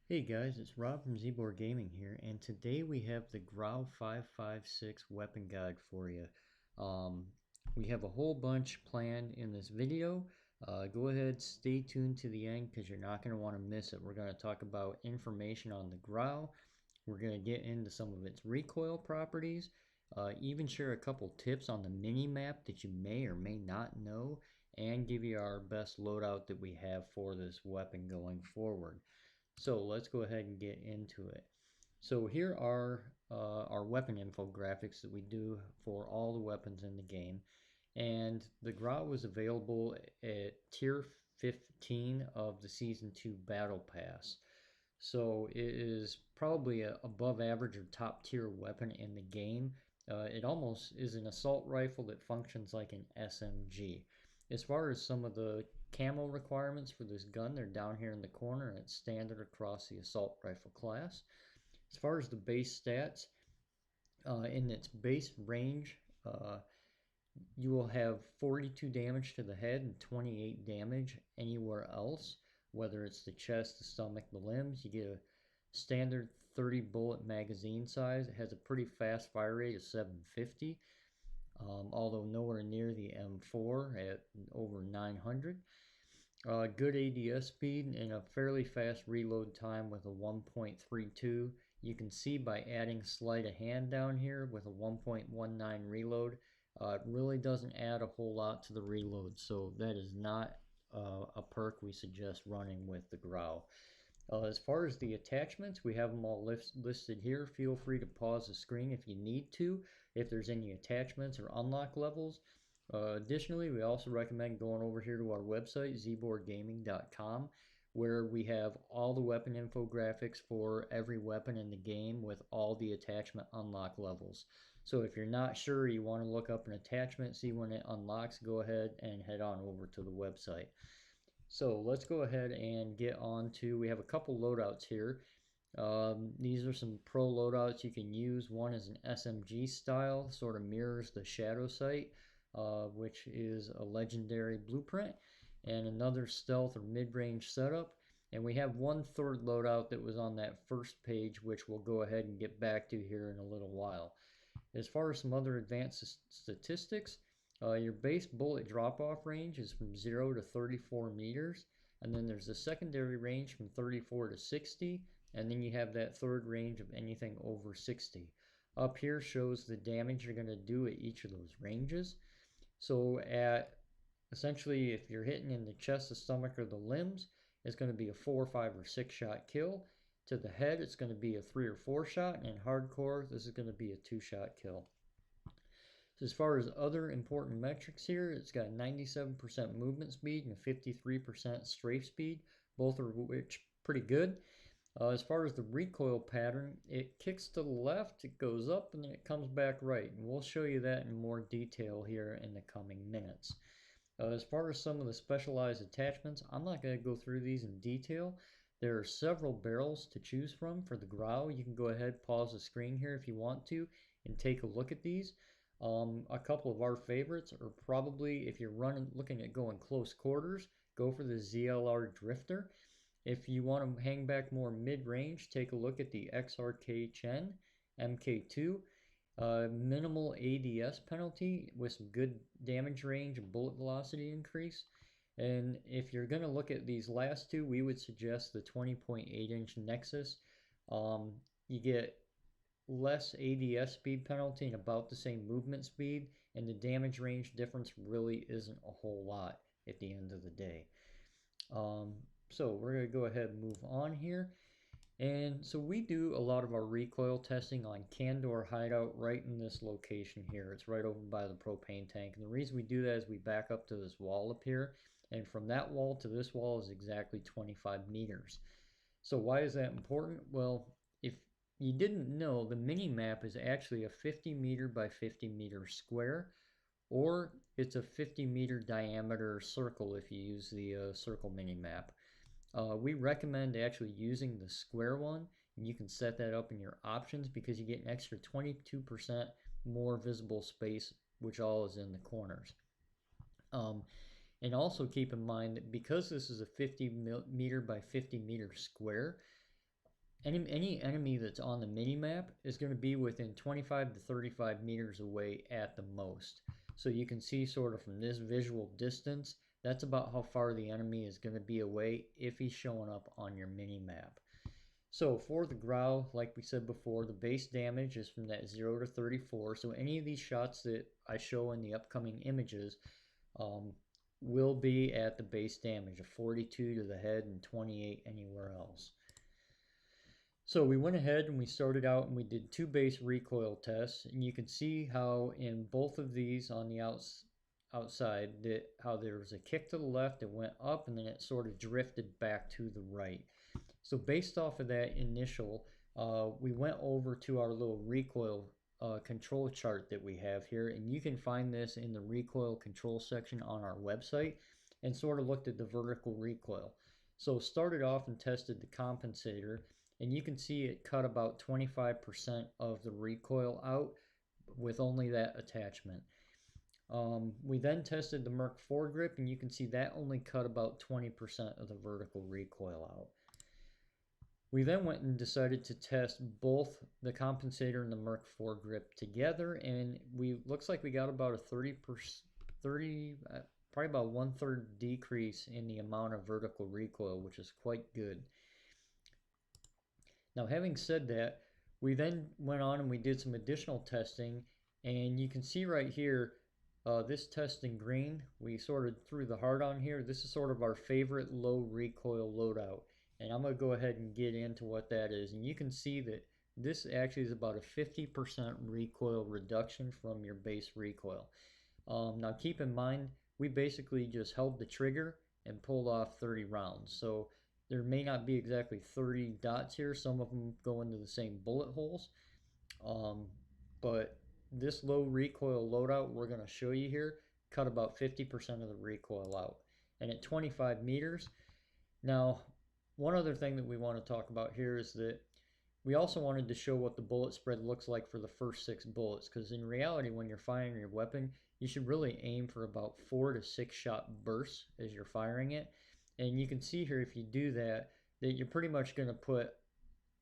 Hey guys, it's Rob from Zborgaming here, and today we have the Grau 5.56 weapon guide for you. We have a whole bunch planned in this video. Go ahead, stay tuned to the end because you're not going to want to miss it. We're going to talk about information on the Grau. We're going to get into some of its recoil properties, even share a couple tips on the mini map that you may or may not know, and give you our best loadout that we have for this weapon going forward. So let's go ahead and get into it. So here are our weapon infographics that we do for all the weapons in the game. And the Grau was available at tier 15 of the Season 2 Battle Pass. So it is probably a above average or top tier weapon in the game. It almost is an assault rifle that functions like an SMG. As far as some of the camo requirements for this gun, they're down here in the corner and it's standard across the assault rifle class. As far as the base stats, in its base range, you will have 42 damage to the head and 28 damage anywhere else, whether it's the chest, the stomach, the limbs. You get a standard 30 bullet magazine size. It has a pretty fast fire rate of 750. Although nowhere near the M4 at over 900. Good ADS speed and a fairly fast reload time with a 1.32. You can see by adding sleight of hand down here with a 1.19 reload, it really doesn't add a whole lot to the reload, so that is not a perk we suggest running with the Grau. As far as the attachments, we have them all listed here. Feel free to pause the screen if you need to, if there's any attachments or unlock levels. Additionally, we also recommend going over here to our website, zborgaming.com, where we have all the weapon infographics for every weapon in the game with all the attachment unlock levels. So if you're not sure, you want to look up an attachment, see when it unlocks, go ahead and head on over to the website. So let's go ahead and get on to, we have a couple loadouts here. These are some pro loadouts you can use. One is an SMG style, sort of mirrors the Shadow Sight, which is a legendary blueprint, and another stealth or mid-range setup. And we have one third loadout that was on that first page, which we'll go ahead and get back to here in a little while. As far as some other advanced statistics, your base bullet drop-off range is from 0 to 34 meters, and then there's a secondary range from 34 to 60, and then you have that third range of anything over 60. Up here shows the damage you're going to do at each of those ranges. So at essentially, if you're hitting in the chest, the stomach, or the limbs, it's going to be a 4, 5, or 6 shot kill. To the head, it's going to be a 3 or 4 shot, and in hardcore, this is going to be a 2 shot kill. So as far as other important metrics here, it's got 97% movement speed and a 53% strafe speed, both of which pretty good. As far as the recoil pattern, it kicks to the left, it goes up, and then it comes back right. And we'll show you that in more detail here in the coming minutes. As far as some of the specialized attachments, I'm not going to go through these in detail. There are several barrels to choose from for the Grau. You can go ahead, pause the screen here if you want to, and take a look at these. A couple of our favorites are probably, if you're looking at going close quarters, go for the ZLR Drifter. If you want to hang back more mid-range, take a look at the XRK Chen MK2. Minimal ADS penalty with some good damage range and bullet velocity increase. And if you're going to look at these last two, we would suggest the 20.8-inch Nexus. You get less ADS speed penalty and about the same movement speed, and the damage range difference really isn't a whole lot at the end of the day. So we're going to go ahead and move on here. And so we do a lot of our recoil testing on KHANDOR hideout right in this location here. It's right over by the propane tank. And the reason we do that is we back up to this wall up here. And from that wall to this wall is exactly 25 meters. So why is that important? Well, if you didn't know, the mini map is actually a 50 meter by 50 meter square, or it's a 50 meter diameter circle if you use the circle mini map. We recommend actually using the square one, and you can set that up in your options because you get an extra 22% more visible space, which all is in the corners. And also keep in mind that because this is a 50 meter by 50 meter square, any enemy that's on the mini map is going to be within 25 to 35 meters away at the most. So you can see sort of from this visual distance, that's about how far the enemy is going to be away if he's showing up on your mini map. So for the Grau, like we said before, the base damage is from that 0 to 34. So any of these shots that I show in the upcoming images will be at the base damage of 42 to the head and 28 anywhere else. So we went ahead and we started out and we did 2 base recoil tests, and you can see how in both of these on the outside that how there was a kick to the left, it went up, and then it sort of drifted back to the right. So based off of that initial, we went over to our little recoil control chart that we have here, and you can find this in the recoil control section on our website, and sort of looked at the vertical recoil. So started off and tested the compensator, and you can see it cut about 25% of the recoil out with only that attachment. We then tested the Merc foregrip, and you can see that only cut about 20% of the vertical recoil out. We then went and decided to test both the compensator and the Merc foregrip together, and looks like we got about a probably about 1/3 decrease in the amount of vertical recoil, which is quite good. Now, having said that, we then went on and we did some additional testing, and you can see right here, this test in green, we sort of threw the heart on here. This is sort of our favorite low recoil loadout, and I'm going to go ahead and get into what that is. And you can see that this actually is about a 50% recoil reduction from your base recoil. Now keep in mind, we basically just held the trigger and pulled off 30 rounds. So there may not be exactly 30 dots here. Some of them go into the same bullet holes. But this low recoil loadout we're going to show you here cut about 50% of the recoil out. And at 25 meters, now one other thing that we want to talk about here is that we also wanted to show what the bullet spread looks like for the first 6 bullets, because in reality when you're firing your weapon, you should really aim for about 4 to 6 shot bursts as you're firing it. And you can see here, if you do that, that you're pretty much going to put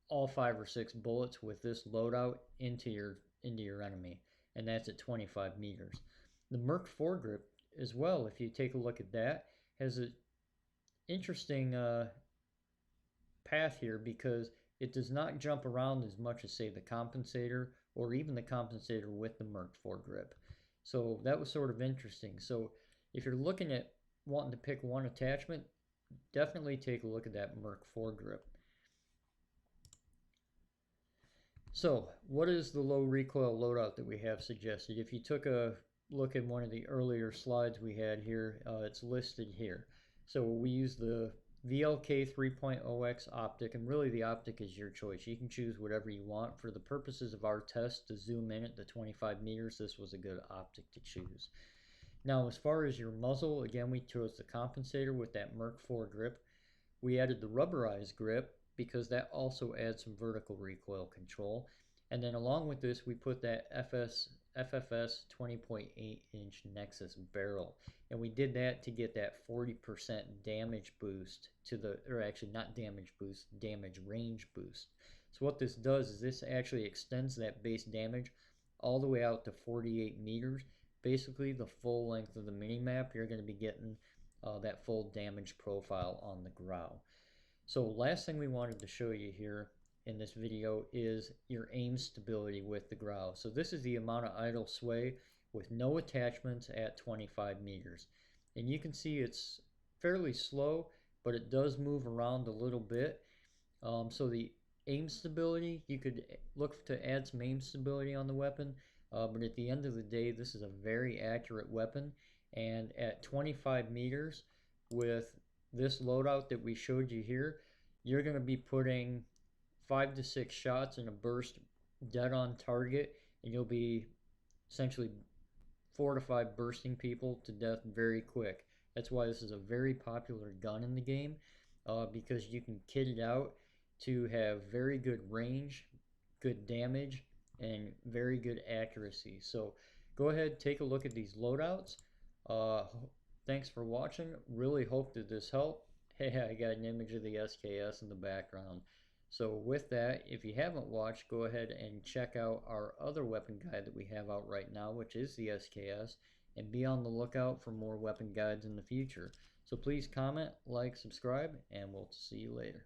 all 5 or 6 bullets with this loadout into your enemy, and that's at 25 meters. The Merc foregrip as well, if you take a look at that, has an interesting path here, because it does not jump around as much as, say, the compensator, or even the compensator with the Merc foregrip. So that was sort of interesting. So if you're looking at wanting to pick one attachment, definitely take a look at that Merc foregrip. So what is the low recoil loadout that we have suggested? If you took a look at one of the earlier slides we had here, it's listed here. So we use the VLK 3.0x optic, and really the optic is your choice. You can choose whatever you want. For the purposes of our test to zoom in at the 25 meters, this was a good optic to choose. Now, as far as your muzzle, again, we chose the compensator with that Merc foregrip. We added the rubberized grip because that also adds some vertical recoil control. And then along with this, we put that FFS 20.8 inch Nexus barrel. And we did that to get that 40% damage boost to the, or actually not damage boost, damage range boost. So what this does is this actually extends that base damage all the way out to 48 meters. Basically the full length of the mini map, you're going to be getting that full damage profile on the Grau. So last thing we wanted to show you here in this video is your aim stability with the Grau. So this is the amount of idle sway with no attachments at 25 meters. And you can see it's fairly slow, but it does move around a little bit. So the aim stability, you could look to add some aim stability on the weapon, but at the end of the day, this is a very accurate weapon. And at 25 meters with this loadout that we showed you here, you're going to be putting 5 to 6 shots in a burst dead on target, and you'll be essentially 4 to 5 bursting people to death very quick. That's why this is a very popular gun in the game, because you can kit it out to have very good range, good damage, and very good accuracy. So go ahead, take a look at these loadouts. Thanks for watching. Really hope that this helped. Hey, I got an image of the SKS in the background. So with that, if you haven't watched, go ahead and check out our other weapon guide that we have out right now, which is the SKS, and be on the lookout for more weapon guides in the future. So please comment, like, subscribe, and we'll see you later.